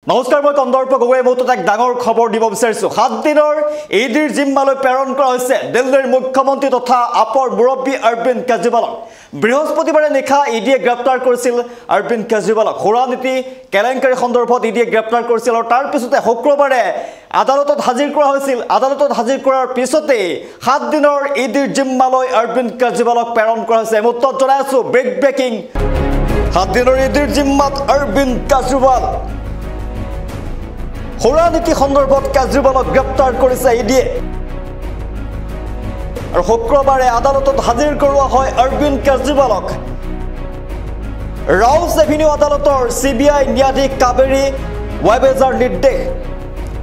নমস্কাৰ মই কন্দৰ্প গগৈ মুহূৰ্তত এক ডাঙৰ খবৰ দিব বিচাৰিছোঁ 7 দিনৰ ঈদৰ জিম্মালৈ প্ৰেৰণ কৰা হৈছে দিল্লীৰ মুখ্যমন্ত্ৰী তথা আপৰ মুৰব্বী অৰবিন্দ কেজৰিৱালক বৃহস্পতিবাৰে নিশা ইডিয়ে গ্ৰেপ্তাৰ কৰিছিল অৰবিন্দ কেজৰিৱালক সুৰানীতি কেলেংকাৰী সন্দৰ্ভত ইডিয়ে গ্ৰেপ্তাৰ কৰিছিল আৰু তাৰ পিছতে শুক্ৰবাৰে আদালতত হাজিৰ কৰা হৈছিল আদালতত হাজিৰ কৰাৰ পিছতে 7 দিনৰ ঈদৰ জিম্মালৈ অৰবিন্দ কেজৰিৱালক প্ৰেৰণ কৰা হৈছে মুহূৰ্তত জনাই আছোঁ ব্ৰেকিং 7 দিনৰ ঈদৰ জিম্মাত অৰবিন্দ কেজৰিৱাল সুৰানীতি সন্দৰ্ভত কেজৰিৱালক গ্ৰেপ্তাৰ কৰিছে ইডিয়ে আৰু শুক্ৰবাৰে আদালতত হাজিৰ কৰোৱা হয় অৰবিন্দ কেজৰিৱালক ৰাউছ এভিনিউ আদালতৰ সিবিআই ন্যায়াধীশ কাবেৰী ৱাবেজাৰ নিৰ্দেশ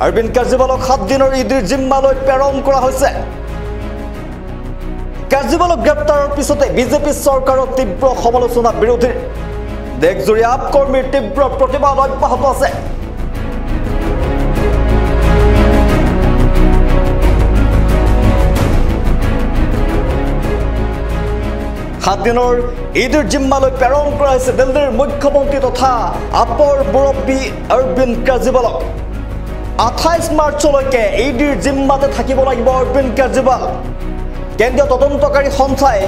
অৰবিন্দ কেজৰিৱালক 7 দিনৰ ঈদৰ জিম্মালৈ প্ৰেৰণ কৰা হৈছে কেজৰিৱালক গ্ৰেপ্তাৰৰ পিছতে বিজেপি চৰকাৰৰ তীব্ৰ সমালোচনা বিৰোধীৰ দেশজুৰি আপ কৰ্মীৰ তীব্ৰ প্ৰতিবাদ অব্যাহত আছে 7 দিনৰ ঈদৰ জিম্মালৈ প্ৰেৰণ কৰা হৈছে দিল্লীৰ মুখ্যমন্ত্ৰী তথা আপৰ মুৰব্বী অৰবিন্দ কেজৰিৱালক 28 মাৰ্চলৈকে ঈদৰ জিম্মাতে থাকিব লাগিব অৰবিন্দ কেজৰিৱাল কেন্দ্ৰীয় তদন্তকাৰী সংস্থাই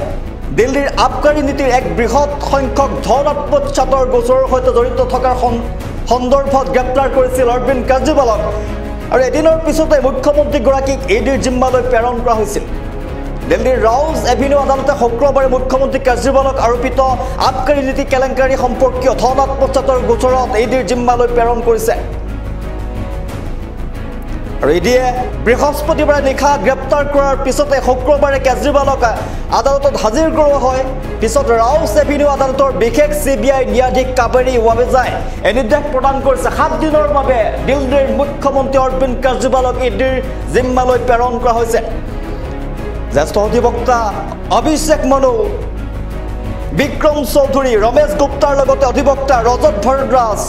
দিল্লীৰ আবকাৰী নীতিৰ এক বৃহৎ সংখ্যক ধন আত্মসাতৰ গোচৰৰ সৈতে জড়িত থকাৰ সন্দৰ্ভত গ্ৰেপ্তাৰ কৰিছিল অৰবিন্দ কেজৰিৱালক আৰু এদিনৰ পিছতে মুখ্যমন্ত্ৰীগৰাকীক ঈদৰ জিম্মালৈ প্ৰেৰণ কৰা হৈছিল দিল্লীৰ ৰাউছ এভিনিউ আদালতে শুক্ৰবাৰে মুখ্যমন্ত্ৰী কেজৰিৱালক আৰোপিত আবকাৰী নীতি কেলেংকাৰী সম্পৰ্কীয় ধন আত্মসাতৰ গোচৰত ঈদৰ জিম্মালৈ প্ৰেৰণ কৰিছে আৰু ইডিয়ে বৃহস্পতিবাৰে নিশা গ্ৰেপ্তাৰ কৰাৰ পিছতে শুক্ৰবাৰে কেজৰিৱালক আদালতত হাজিৰ কৰোৱা হয় পিছত ৰাউছ এভিনিউ আদালতৰ বিশেষ সিবিআই ন্যায়াধীশ কাবেৰী ৱাবেজাই এই নিৰ্দেশ প্ৰদান কৰিছে 7 দিনৰ বাবে দিল্লীৰ মুখ্যমন্ত্ৰী অৰবিন্দ কেজৰিৱালক ঈদৰ জিম্মালৈ প্ৰেৰণ কৰা হৈছে জ্যেষ্ঠ অধিবক্তা অভিষেক মনু বিক্ৰম চৌধুৰী ৰমেশ গুপ্তাৰ লগতে অধিবক্তা ৰজত ভৰদ্বাজ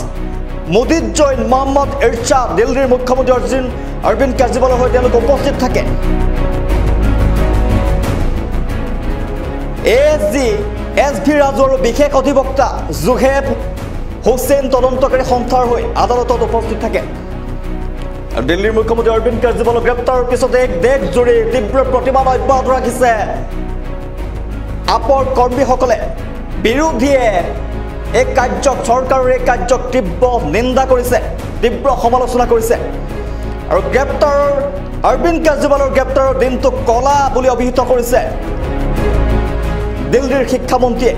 মুদিত জৈন মোহাম্মদ ইৰছাদ দিল্লীৰ মুখ্যমন্ত্ৰী অৰবিন্দ কেজৰিৱালৰ হৈ তেওঁলোক উপস্থিত থাকে এছ.ভি. ৰাজু আৰু বিশেষ অধিবক্তা জুহেব হুছেইন তদন্তকাৰী সংস্থাৰ হৈ আদালতত উপস্থিত থাকে দিল্লীৰ মুখ্যমন্ত্ৰী অৰবিন্দ কেজৰিৱালক গ্ৰেপ্তাৰৰ পিছতে দেশজুৰি তীব্ৰ প্ৰতিবাদ অব্যাহত ৰাখিছে আপৰ কৰ্মীসকলে বিৰোধীয়ে এই কাৰ্যক চৰকাৰৰ এই কাৰ্যক তীব্ৰ নিন্দা কৰিছে তীব্ৰ সমালোচনা কৰিছে আৰু গ্ৰেপ্তাৰৰ অৰবিন্দ কেজৰিৱালৰ গ্ৰেপ্তাৰৰ দিনটো কলা বুলি অভিহিত কৰিছে দিল্লীৰ শিক্ষামন্ত্ৰীয়ে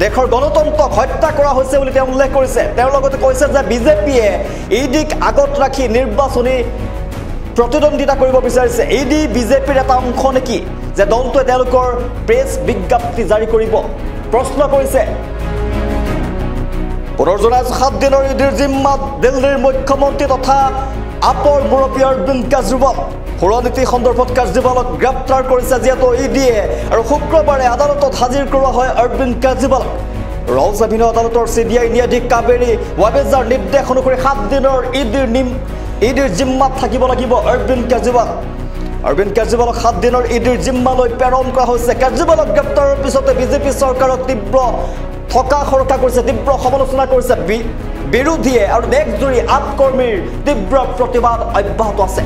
দেশৰ গণতন্ত্ৰক হত্যা কৰা হৈছে বুলি তেওঁ উল্লেখ কৰিছে তেওঁৰ লগতে কৈছে যে বিজেপিয়ে ইডিক আগত ৰাখি নিৰ্বাচনী প্ৰতিদ্বন্দ্বিতা কৰিব বিচাৰিছে ইডি বিজেপিৰ এটা অংশ নেকি যে দলটোৱে তেওঁলোকৰ প্ৰেছ বিজ্ঞপ্তি জাৰি কৰিব প্ৰশ্ন কৰিছে পুনৰ জনাই 7 দিনৰ ঈদৰ জিম্মাত দিল্লীৰ মুখ্যমন্ত্ৰী তথা আপৰ মুৰব্বী অৰবিন্দ কেজৰিৱাল সুৰানীতি সন্দৰ্ভত কেজৰিৱালক গ্ৰেপ্তাৰ কৰিছে যিহেতু ইডিয়ে আৰু শুক্ৰবাৰে আদালতত হাজিৰ কৰোৱা হয় অৰবিন্দ কেজৰিৱালক ৰাউছ এভিনিউ আদালতৰ সিবিআই ন্যায়াধীশ কাবেৰী ৱাবেজাৰ নিৰ্দেশ অনুসৰি 7 দিনৰ ঈদৰ জিম্মাত থাকিব লাগিব অৰবিন্দ কেজৰিৱালক 7 দিনৰ ঈদৰ জিম্মালৈ প্ৰেৰণ কৰা হৈছে কেজৰিৱালক গ্ৰেপ্তাৰৰ পিছতে বিজেপি চৰকাৰক তীব্ৰ থকা সৰকা কৰিছে তীব্ৰ সমালোচনা কৰিছে বিৰোধীয়ে আৰু দেশজুৰি আপ কৰ্মীৰ তীব্ৰ প্ৰতিবাদ অব্যাহত আছে